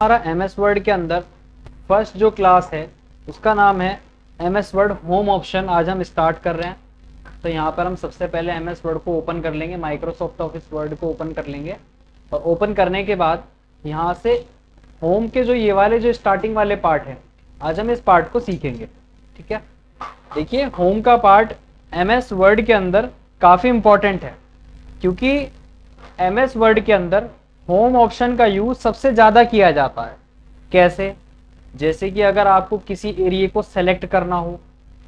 हमारा MS word के अंदर फर्स्ट जो क्लास है उसका नाम है MS वर्ड होम ऑप्शन। आज हम स्टार्ट कर रहे हैं। तो यहाँ पर हम सबसे पहले MS वर्ड को ओपन कर लेंगे, माइक्रोसॉफ्ट ऑफिस वर्ड को ओपन कर लेंगे और ओपन करने के बाद यहाँ से होम के जो ये वाले जो स्टार्टिंग वाले पार्ट है, आज हम इस पार्ट को सीखेंगे। ठीक है, देखिए होम का पार्ट MS वर्ड के अंदर काफ़ी इंपॉर्टेंट है, क्योंकि MS वर्ड के अंदर होम ऑप्शन का यूज सबसे ज़्यादा किया जाता है। कैसे? जैसे कि अगर आपको किसी एरिया को सेलेक्ट करना हो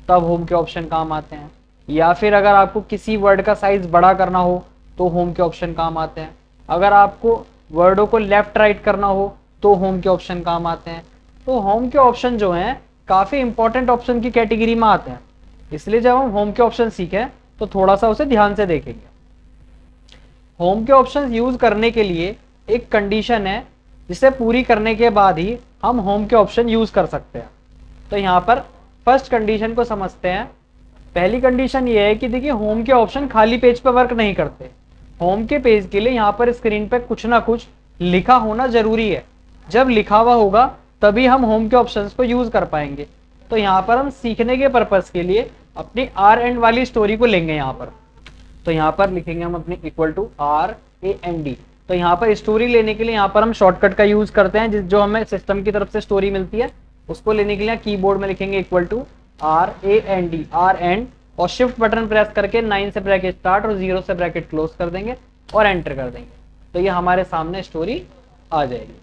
तब होम के ऑप्शन काम आते हैं, या फिर अगर आपको किसी वर्ड का साइज बड़ा करना हो तो होम के ऑप्शन काम आते हैं, अगर आपको वर्डों को लेफ्ट राइट करना हो तो होम के ऑप्शन काम आते हैं। तो होम के ऑप्शन जो हैं काफ़ी इंपॉर्टेंट ऑप्शन की कैटेगरी में आते हैं, इसलिए जब हम होम के ऑप्शन सीखें तो थोड़ा सा उसे ध्यान से देखेंगे। होम के ऑप्शन यूज करने के लिए एक कंडीशन है, जिसे पूरी करने के बाद ही हम होम के ऑप्शन यूज कर सकते हैं। तो यहाँ पर फर्स्ट कंडीशन को समझते हैं। पहली कंडीशन ये है कि देखिए होम के ऑप्शन खाली पेज पे वर्क नहीं करते। होम के पेज के लिए यहाँ पर स्क्रीन पे कुछ ना कुछ लिखा होना जरूरी है। जब लिखा हुआ होगा तभी हम होम के ऑप्शंस को यूज कर पाएंगे। तो यहाँ पर हम सीखने के पर्पज के लिए अपनी RAND वाली स्टोरी को लेंगे। यहाँ पर तो यहाँ पर लिखेंगे हम अपनी इक्वल टू RAND। तो यहाँ पर स्टोरी लेने के लिए यहाँ पर हम शॉर्टकट का यूज करते हैं, जो हमें सिस्टम की तरफ से स्टोरी मिलती है। उसको लेने के लिए कीबोर्ड में लिखेंगे इक्वल टू RAND और शिफ्ट बटन प्रेस करके 9 से ब्रैकेट स्टार्ट और 0 से ब्रैकेट क्लोज कर देंगे और एंटर कर देंगे। तो ये हमारे सामने स्टोरी आ जाएगी।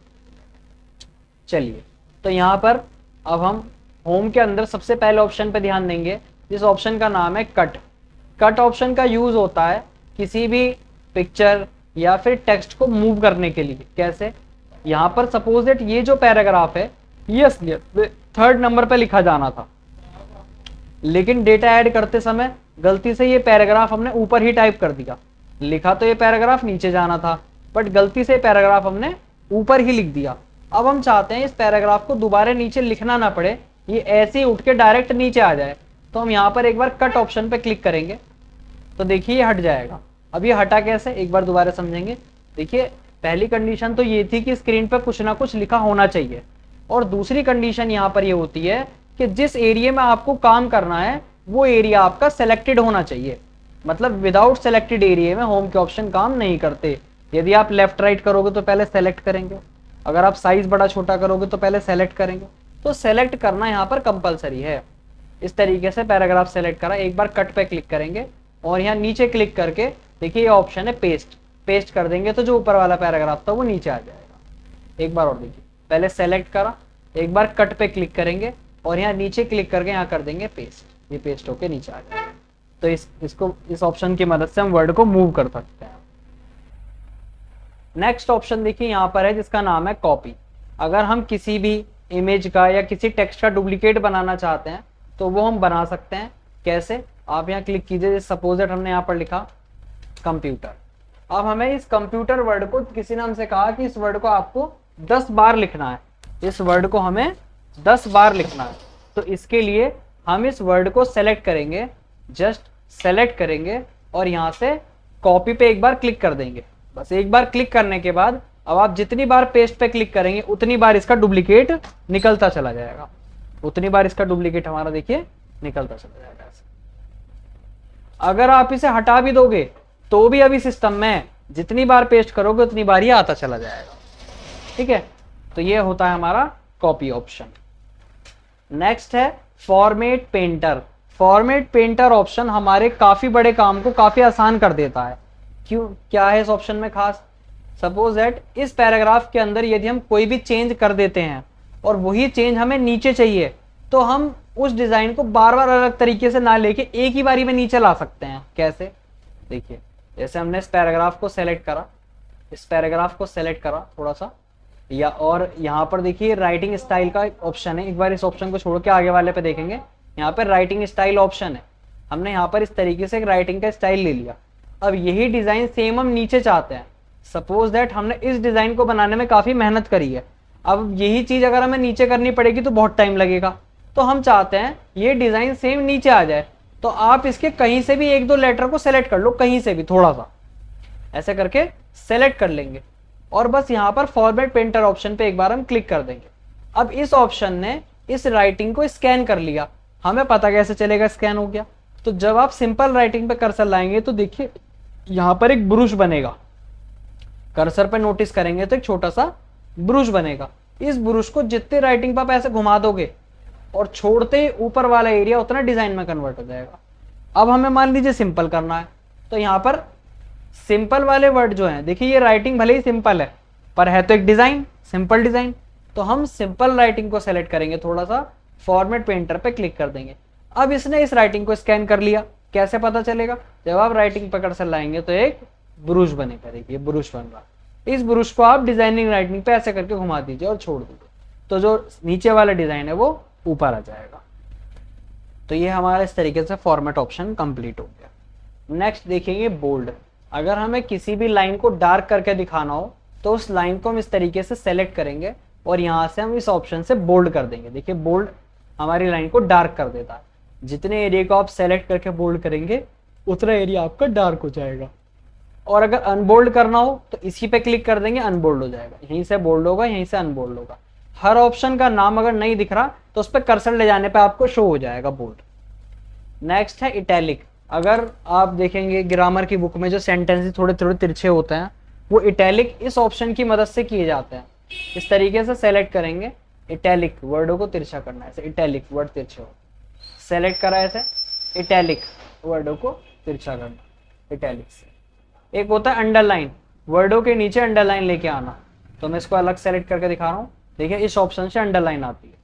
चलिए, तो यहाँ पर अब हम होम के अंदर सबसे पहले ऑप्शन पे ध्यान देंगे, जिस ऑप्शन का नाम है कट। कट ऑप्शन का यूज होता है किसी भी पिक्चर या फिर टेक्स्ट को मूव करने के लिए। कैसे? यहाँ पर सपोज दैट ये जो पैराग्राफ है ये 3rd नंबर पे लिखा जाना था, लेकिन डेटा ऐड करते समय गलती से ये पैराग्राफ हमने ऊपर ही टाइप कर दिया। लिखा तो ये पैराग्राफ नीचे जाना था, बट गलती से पैराग्राफ हमने ऊपर ही लिख दिया। अब हम चाहते हैं इस पैराग्राफ को दोबारा नीचे लिखना ना पड़े, ये ऐसे ही उठ के डायरेक्ट नीचे आ जाए। तो हम यहाँ पर एक बार कट ऑप्शन पे क्लिक करेंगे तो देखिए ये हट जाएगा। अब ये हटा कैसे, एक बार दोबारा समझेंगे। देखिए पहली कंडीशन तो ये थी कि स्क्रीन पर कुछ ना कुछ लिखा होना चाहिए, और दूसरी कंडीशन यहाँ पर ये होती है कि जिस एरिया में आपको काम करना है वो एरिया आपका सेलेक्टेड होना चाहिए। मतलब विदाउट सेलेक्टेड एरिया में होम के ऑप्शन काम नहीं करते। यदि आप लेफ्ट राइट करोगे तो पहले सेलेक्ट करेंगे, अगर आप साइज बड़ा छोटा करोगे तो पहले सेलेक्ट करेंगे। तो सेलेक्ट करना यहाँ पर कंपलसरी है। इस तरीके से पैराग्राफ सेलेक्ट करा, एक बार कट पे क्लिक करेंगे और यहाँ नीचे क्लिक करके देखिए ये ऑप्शन है पेस्ट। पेस्ट कर देंगे तो जो ऊपर वाला पैराग्राफ था वो नीचे आ जाएगा। एक बार और देखिए, पहले सेलेक्ट करा, एक बार कट पे क्लिक करेंगे और यहाँ नीचे क्लिक करके यहाँ कर देंगे पेस्ट। ये पेस्ट होके नीचे आ जाएगा। तो इस ऑप्शन की मदद से हम वर्ड को मूव कर सकते हैं। नेक्स्ट ऑप्शन देखिए यहाँ पर है, जिसका नाम है कॉपी। अगर हम किसी भी इमेज का या किसी टेक्स्ट का डुप्लीकेट बनाना चाहते हैं तो वो हम बना सकते हैं। कैसे? आप यहाँ क्लिक कीजिए, सपोज दैट हमने यहाँ पर लिखा कंप्यूटर। अब हमें इस कंप्यूटर वर्ड को किसी ने हमसे कहा कि इस वर्ड को आपको 10 बार लिखना है। इस वर्ड को हमें 10 बार लिखना है। तो इसके लिए हम इस वर्ड को सेलेक्ट करेंगे, जस्ट सेलेक्ट करेंगे और यहाँ से कॉपी पे एक बार क्लिक कर देंगे। बस एक बार क्लिक करने के बाद अब आप जितनी बार पेस्ट पे क्लिक करेंगे उतनी बार इसका डुप्लीकेट निकलता चला जाएगा। उतनी बार इसका डुप्लीकेट हमारा देखिए निकलता चला जाएगा। अगर आप इसे हटा भी दोगे तो भी अभी सिस्टम में जितनी बार पेस्ट करोगे उतनी बार ही आता चला जाएगा। ठीक है, तो ये होता है हमारा कॉपी ऑप्शन। नेक्स्ट है format painter. Format painter option हमारे काफी बड़े काम को काफी आसान कर देता है। क्यों? क्या है इस ऑप्शन में खास? सपोज दैट इस पैराग्राफ के अंदर यदि हम कोई भी चेंज कर देते हैं और वही चेंज हमें नीचे चाहिए, तो हम उस डिजाइन को बार बार अलग तरीके से ना लेके एक ही बारी में नीचे ला सकते हैं। कैसे? देखिए, जैसे हमने इस पैराग्राफ को सेलेक्ट करा, इस पैराग्राफ को सेलेक्ट करा थोड़ा सा, या और यहाँ पर देखिए राइटिंग स्टाइल का ऑप्शन है। एक बार इस ऑप्शन को छोड़ के आगे वाले पे देखेंगे, यहाँ पर राइटिंग स्टाइल ऑप्शन है। हमने यहाँ पर इस तरीके से एक राइटिंग का स्टाइल ले लिया। अब यही डिजाइन सेम हम नीचे चाहते हैं। सपोज दैट हमने इस डिजाइन को बनाने में काफी मेहनत करी है, अब यही चीज अगर हमें नीचे करनी पड़ेगी तो बहुत टाइम लगेगा। तो हम चाहते हैं ये डिजाइन सेम नीचे आ जाए, तो आप इसके कहीं से भी 1-2 लेटर को सेलेक्ट कर लो, कहीं से भी थोड़ा सा ऐसे करके सेलेक्ट कर लेंगे। और बस यहाँ पर फॉर्मेट पेंटर ऑप्शन पे एक बार हम क्लिक कर देंगे। अब इस ऑप्शन ने इस राइटिंग को स्कैन कर लिया। हमें पता कैसे चलेगा स्कैन हो गया? तो जब आप सिंपल राइटिंग पे कर्सर लाएंगे तो देखिए यहाँ पर एक ब्रूश बनेगा। कर्सर पे नोटिस करेंगे तो एक छोटा सा ब्रूश बनेगा। इस ब्रूश को जितने राइटिंग पर आप ऐसे घुमा दोगे और छोड़ते ही ऊपर वाला एरिया उतना डिजाइन में कन्वर्ट हो जाएगा। अब हमें मान लीजिए सिंपल करना है, तो यहाँ पर सिंपल वाले वर्ड जो हैं, देखिए ये राइटिंग भले ही सिंपल है पर है तो एक डिजाइन, सिंपल डिजाइन। तो हम सिंपल राइटिंग को सेलेक्ट करेंगे, थोड़ा सा फॉर्मेट पेंटर पे क्लिक कर देंगे। अब इसने इस राइटिंग को स्कैन कर लिया। कैसे पता चलेगा? जब आप राइटिंग पकड़ से लाएंगे तो एक ब्रूश बनेगा। देखिए ब्रूश बन रहा, इस ब्रूश को आप डिजाइनिंग राइटिंग पे ऐसे करके घुमा दीजिए और छोड़ दीजिए, तो जो नीचे वाला डिजाइन है वो ऊपर आ जाएगा। तो ये हमारा इस तरीके से फॉर्मेट ऑप्शन कंप्लीट हो गया। नेक्स्ट देखेंगे बोल्ड। अगर हमें किसी भी लाइन को डार्क करके दिखाना हो तो उस लाइन को हम इस तरीके से सेलेक्ट करेंगे और यहाँ से हम इस ऑप्शन से बोल्ड कर देंगे। देखिए बोल्ड हमारी लाइन को डार्क कर देता है। जितने एरिया को आप सेलेक्ट करके बोल्ड करेंगे उतना एरिया आपका डार्क हो जाएगा। और अगर अनबोल्ड करना हो तो इसी पे क्लिक कर देंगे, अनबोल्ड हो जाएगा। यहीं से बोल्ड होगा, यहीं से अनबोल्ड होगा। हर ऑप्शन का नाम अगर नहीं दिख रहा तो उस पर कर्सर ले जाने पे आपको शो हो जाएगा बोल्ड। नेक्स्ट है इटैलिक। अगर आप देखेंगे ग्रामर की बुक में जो सेंटेंस थोड़े थोड़े तिरछे होते हैं वो इटैलिक इस ऑप्शन की मदद से किए जाते हैं। इस तरीके से सेलेक्ट करेंगे, इटैलिक वर्डों को तिरछा करना है, ऐसे इटैलिक वर्ड तिरछे हो, सेलेक्ट करा ऐसे इटैलिक वर्डों को तिरछा करना इटैलिक से। एक होता है अंडरलाइन, वर्डों के नीचे अंडरलाइन लेके आना। तो मैं इसको अलग सेलेक्ट करके दिखा रहा हूँ। देखिए इस ऑप्शन से अंडरलाइन आती है।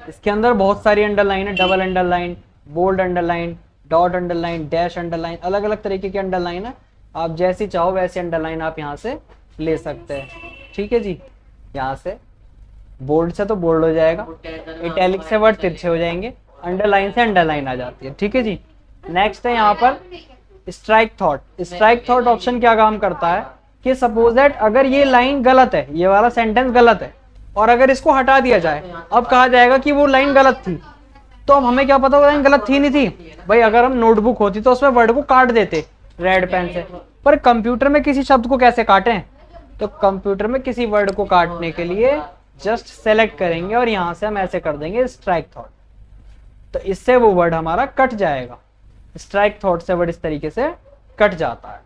इसके अंदर बहुत सारी अंडरलाइन है, double underline, bold underline, dot underline, dash underline, अलग अलग तरीके की अंडरलाइन है। आप जैसी चाहो वैसी अंडरलाइन आप यहाँ से ले सकते हैं। ठीक है जी, यहाँ से बोल्ड से तो बोल्ड हो जाएगा, इटैलिक से वर्ड तिरछे हो जाएंगे, अंडरलाइन से अंडरलाइन आ जाती है। ठीक है जी। नेक्स्ट है यहाँ पर strike thought. Strike thought option क्या काम करता है कि सपोज दैट अगर ये लाइन गलत है, ये वाला सेंटेंस गलत है और अगर इसको हटा दिया जाए, अब कहा जाएगा कि वो लाइन गलत थी। तो अब हमें क्या पता वो लाइन गलत थी नहीं थी? भाई अगर हम नोटबुक होती तो उसमें वर्ड को काट देते रेड पेन से, पर कंप्यूटर में किसी शब्द को कैसे काटें? तो कंप्यूटर में किसी वर्ड को काटने के लिए जस्ट सेलेक्ट करेंगे और यहाँ से हम ऐसे कर देंगे स्ट्राइक थॉट, तो इससे वो वर्ड हमारा कट जाएगा। स्ट्राइक थॉट से वर्ड इस तरीके से कट जाता है।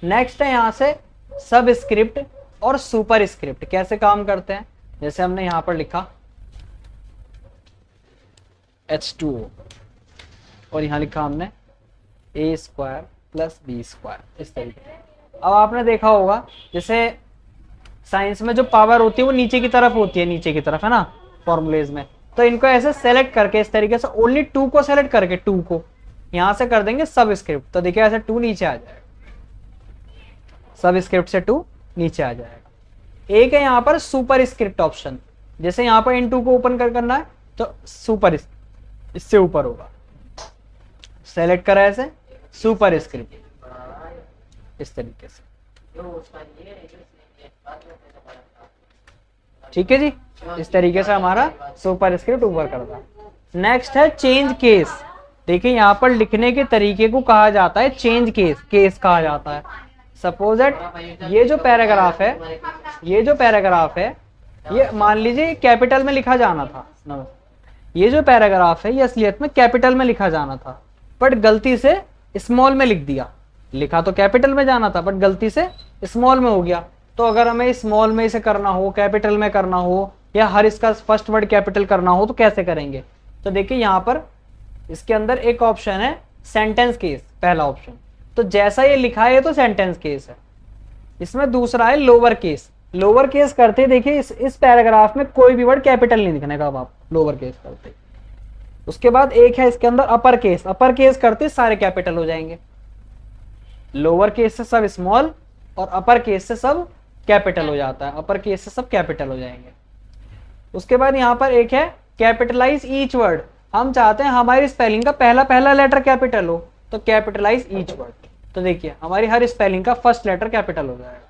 नेक्स्ट है यहाँ से सब स्क्रिप्ट और सुपर स्क्रिप्ट कैसे काम करते हैं। जैसे हमने यहाँ पर लिखा H2O और यहाँ लिखा हमने a² + b², इस तरीके से। अब आपने देखा होगा जैसे साइंस में जो पावर होती है वो नीचे की तरफ होती है, नीचे की तरफ है ना फॉर्मूलेज में। तो इनको ऐसे सेलेक्ट करके इस तरीके से ओनली 2 को सेलेक्ट करके 2 को यहाँ से कर देंगे सब स्क्रिप्ट। तो देखिए ऐसे 2 नीचे आ जाएगा, सब स्क्रिप्ट से 2 नीचे आ जाएगा। एक है यहाँ पर सुपर स्क्रिप्ट ऑप्शन। जैसे यहाँ पर इन 2 को ओपन करना है तो सुपर इससे ऊपर होगा, सेलेक्ट करा ऐसे सुपर स्क्रिप्ट इस तरीके से। ठीक है जी, इस तरीके से हमारा सुपर स्क्रिप्ट ऊपर करता है। नेक्स्ट है चेंज केस। देखिए यहाँ पर लिखने के तरीके को कहा जाता है चेंज केस, केस कहा जाता है। सपोज दैट ये जो पैराग्राफ है, ये मान लीजिए कैपिटल में लिखा जाना था। ये जो पैराग्राफ है ये असलियत में कैपिटल में लिखा जाना था, बट गलती से स्मॉल में लिख दिया। लिखा तो कैपिटल में जाना था बट गलती से स्मॉल में हो गया। तो अगर हमें स्मॉल में इसे करना हो, कैपिटल में करना हो, या हर इसका फर्स्ट वर्ड कैपिटल करना हो तो कैसे करेंगे? तो देखिए यहाँ पर इसके अंदर एक ऑप्शन है सेंटेंस केस, पहला ऑप्शन। तो जैसा ये लिखा है तो सेंटेंस केस है। इसमें दूसरा है लोअर केस। लोअर केस करते देखिए इस पैराग्राफ में कोई भी वर्ड कैपिटल नहीं लिखने का, अब आप लोअर केस करते। उसके बाद एक है इसके अंदर अपर केस। अपर केस करते सारे कैपिटल हो जाएंगे। लोअर केस से सब स्मॉल और अपर केस से सब कैपिटल हो जाता है, अपर केस से सब कैपिटल हो जाएंगे। उसके बाद यहाँ पर एक है कैपिटलाइज ईच वर्ड। हम चाहते हैं हमारी स्पेलिंग का पहला लेटर कैपिटल हो, तो कैपिटलाइज ईच वर्ड। तो देखिए हमारी हर स्पेलिंग का फर्स्ट लेटर कैपिटल हो जाएगा।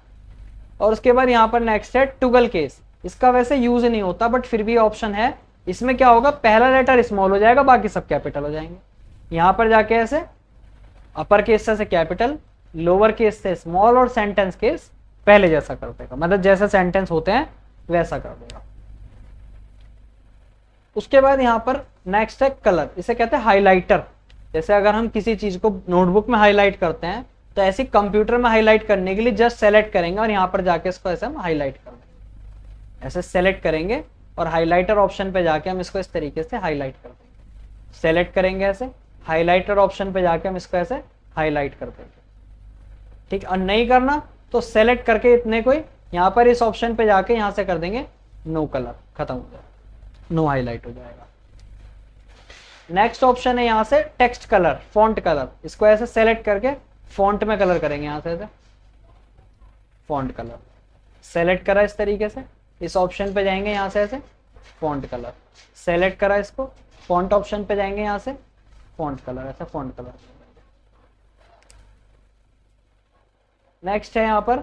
और उसके बाद यहाँ पर नेक्स्ट है टुगल केस। इसका वैसे यूज नहीं होता बट फिर भी ऑप्शन है। इसमें क्या होगा, पहला लेटर स्मॉल हो जाएगा, बाकी सब कैपिटल हो जाएंगे। यहाँ पर जाके ऐसे अपर केस से कैपिटल, लोअर केस से स्मॉल और सेंटेंस केस पहले जैसा कर देगा, मतलब जैसे सेंटेंस होते हैं वैसा कर देगा। उसके बाद यहाँ पर नेक्स्ट है कलर, इसे कहते हैं हाइलाइटर। जैसे अगर हम किसी चीज को नोटबुक में हाईलाइट करते हैं तो ऐसे कंप्यूटर में हाईलाइट करने के लिए जस्ट सेलेक्ट करेंगे और यहाँ पर जाके इसको ऐसे हम हाईलाइट कर देंगे। ऐसे सेलेक्ट करेंगे और हाईलाइटर ऑप्शन पे जाके हम इसको इस तरीके से हाईलाइट कर देंगे। सेलेक्ट करेंगे ऐसे, हाईलाइटर ऑप्शन पे जाके हम इसको ऐसे हाईलाइट कर देंगे। ठीक, और नहीं करना तो सेलेक्ट करके इतने को यहाँ पर इस ऑप्शन पे जाके यहाँ से कर देंगे नो कलर, खत्म हो जाएगा, नो हाईलाइट हो जाएगा। नेक्स्ट ऑप्शन है यहाँ से टेक्स्ट कलर, फॉन्ट कलर। इसको ऐसे सेलेक्ट करके फॉन्ट में कलर करेंगे, यहाँ से ऐसे फॉन्ट कलर सेलेक्ट करा इस तरीके से, इस ऑप्शन पे जाएंगे यहाँ से ऐसे फॉन्ट कलर सेलेक्ट करा, इसको फॉन्ट ऑप्शन पे जाएंगे यहाँ से फॉन्ट कलर, ऐसा फॉन्ट कलर। नेक्स्ट है यहाँ पर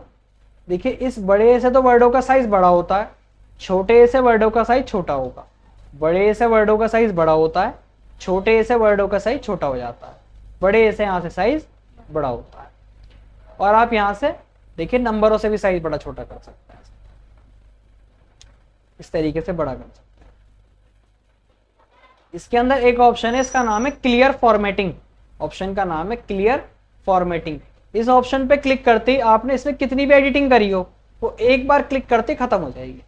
देखिए, इस बड़े से तो वर्डों का साइज बड़ा होता है, छोटे से वर्डों का साइज छोटा होगा। बड़े से वर्डों का साइज बड़ा होता है, छोटे से वर्डों का साइज छोटा हो जाता है। बड़े से यहाँ से साइज बड़ा होता है। और आप यहाँ से देखिए नंबरों से भी साइज बड़ा छोटा कर सकते हैं, इस तरीके से बड़ा कर सकते हैं। इसके अंदर एक ऑप्शन है, इसका नाम है क्लियर फॉर्मेटिंग। ऑप्शन का नाम है क्लियर फॉर्मेटिंग। इस ऑप्शन पे क्लिक करते ही आपने इसमें कितनी भी एडिटिंग करी हो वो एक बार क्लिक करते खत्म हो जाएगी।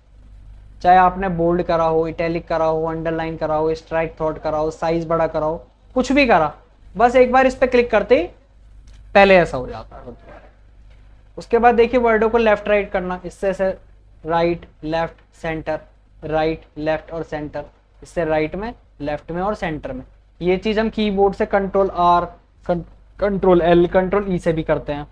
चाहे आपने बोल्ड करा हो, इटैलिक करा हो, अंडरलाइन करा हो, स्ट्राइक थ्रॉट करा हो, साइज बड़ा करा हो, कुछ भी करा, बस एक बार इस पे क्लिक करते ही पहले ऐसा हो जाता है। उसके बाद देखिए वर्डों को लेफ्ट राइट करना, इससे ऐसे right left center, right left और सेंटर, इससे राइट में लेफ्ट में और सेंटर में। ये चीज हम कीबोर्ड से control R, control L, control E से भी करते हैं।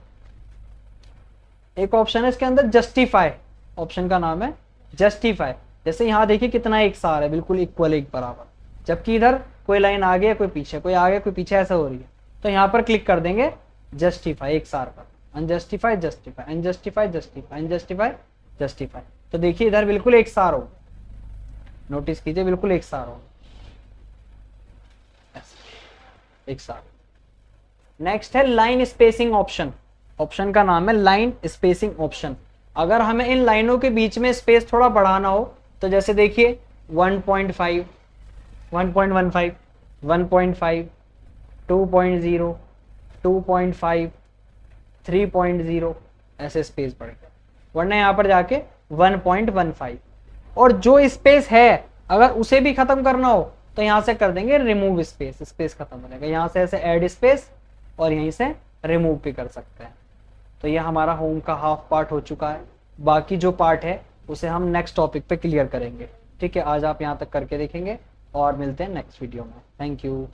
एक ऑप्शन है इसके अंदर जस्टिफाई, ऑप्शन का नाम है जस्टिफाई। जैसे यहाँ देखिए कितना एक सार है, बिल्कुल इक्वल एक बराबर, जबकि इधर कोई लाइन आगे है कोई पीछे, कोई आगे कोई पीछे ऐसा हो रही है, तो यहाँ पर क्लिक कर देंगे जस्टिफाई एक सार पर, अनजस्टिफाई जस्टिफाई, अनजस्टिफाई जस्टिफाई, अनजस्टिफाई जस्टिफाई। तो देखिए इधर बिल्कुल एक सार हो, नोटिस कीजिए बिल्कुल एक सार हो, एक सार। नेक्स्ट है लाइन स्पेसिंग ऑप्शन। ऑप्शन का नाम है लाइन स्पेसिंग ऑप्शन। अगर हमें इन लाइनों के बीच में स्पेस थोड़ा बढ़ाना हो तो जैसे देखिए 1.5, 1.15, 1.5, 2.0, 2.5, 3.0 ऐसे स्पेस बढ़ेगा, वरना यहाँ पर जाके 1.15। और जो स्पेस है अगर उसे भी खत्म करना हो तो यहाँ से कर देंगे रिमूव स्पेस, स्पेस खत्म हो जाएगा। यहाँ से ऐसे ऐड स्पेस और यहीं से रिमूव भी कर सकते हैं। तो ये हमारा होम का हाफ पार्ट हो चुका है। बाकी जो पार्ट है उसे हम नेक्स्ट टॉपिक पे क्लियर करेंगे। ठीक है, आज आप यहाँ तक करके देखेंगे और मिलते हैं नेक्स्ट वीडियो में। Thank you.